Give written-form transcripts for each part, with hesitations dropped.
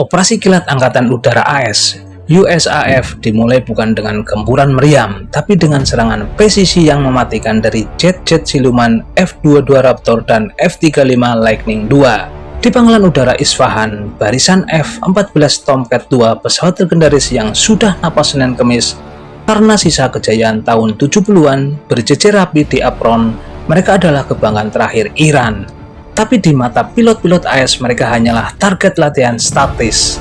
Operasi kilat Angkatan Udara AS USAF dimulai bukan dengan gempuran meriam, tapi dengan serangan presisi yang mematikan dari jet-jet siluman F-22 Raptor dan F-35 Lightning II. Di Pangkalan Udara Isfahan, barisan F-14 Tomcat II, pesawat legendaris yang sudah napas Senin Kemis karena sisa kejayaan tahun 70-an, berjejer rapi di apron. Mereka adalah kebanggaan terakhir Iran. Tapi di mata pilot-pilot AS, mereka hanyalah target latihan statis.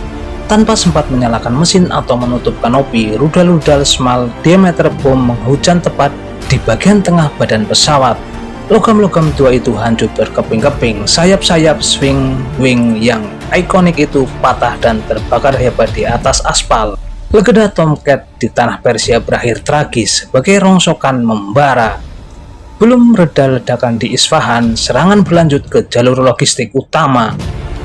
Tanpa sempat menyalakan mesin atau menutup kanopi, rudal-rudal small diameter bom menghujan tepat di bagian tengah badan pesawat. Logam-logam tua itu hancur berkeping-keping, sayap-sayap swing wing yang ikonik itu patah dan terbakar hebat di atas aspal. Legenda Tomcat di tanah Persia berakhir tragis sebagai rongsokan membara. Belum reda ledakan di Isfahan, serangan berlanjut ke jalur logistik utama.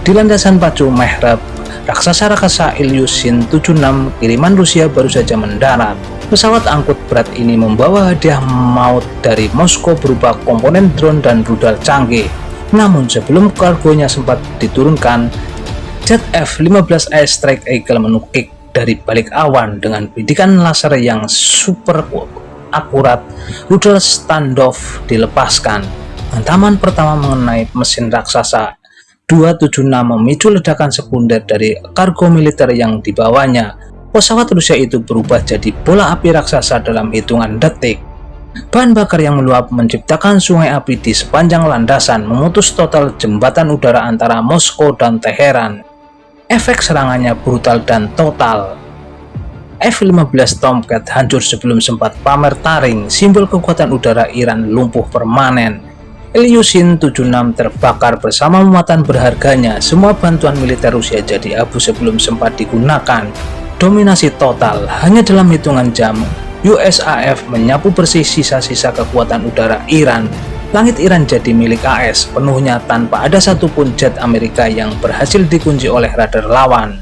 Di landasan pacu Mehrab, raksasa Ilyushin 76 kiriman Rusia baru saja mendarat. Pesawat angkut berat ini membawa hadiah maut dari Moskow berupa komponen drone dan rudal canggih. Namun sebelum kargonya sempat diturunkan, jet F-15 AS Strike Eagle menukik dari balik awan dengan bidikan laser yang super akurat. Rudal standoff dilepaskan. Hantaman pertama mengenai mesin raksasa 276 memicu ledakan sekunder dari kargo militer yang dibawanya. Pesawat Rusia itu berubah jadi bola api raksasa dalam hitungan detik. Bahan bakar yang meluap menciptakan sungai api di sepanjang landasan, memutus total jembatan udara antara Moskow dan Teheran. Efek serangannya brutal dan total. F-15 Tomcat hancur sebelum sempat pamer taring, simbol kekuatan udara Iran lumpuh permanen. Ilyushin 76 terbakar bersama muatan berharganya. Semua bantuan militer Rusia jadi abu sebelum sempat digunakan. Dominasi total, hanya dalam hitungan jam, USAF menyapu bersih sisa-sisa kekuatan udara Iran. Langit Iran jadi milik AS penuhnya tanpa ada satupun jet Amerika yang berhasil dikunci oleh radar lawan.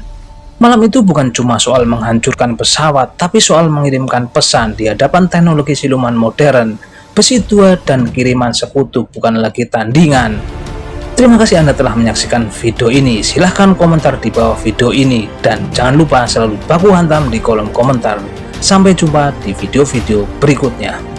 Malam itu bukan cuma soal menghancurkan pesawat, tapi soal mengirimkan pesan di hadapan teknologi siluman modern. Besi tua dan kiriman sekutu bukan lagi tandingan. Terima kasih Anda telah menyaksikan video ini. Silahkan komentar di bawah video ini. Dan jangan lupa selalu baku hantam di kolom komentar. Sampai jumpa di video-video berikutnya.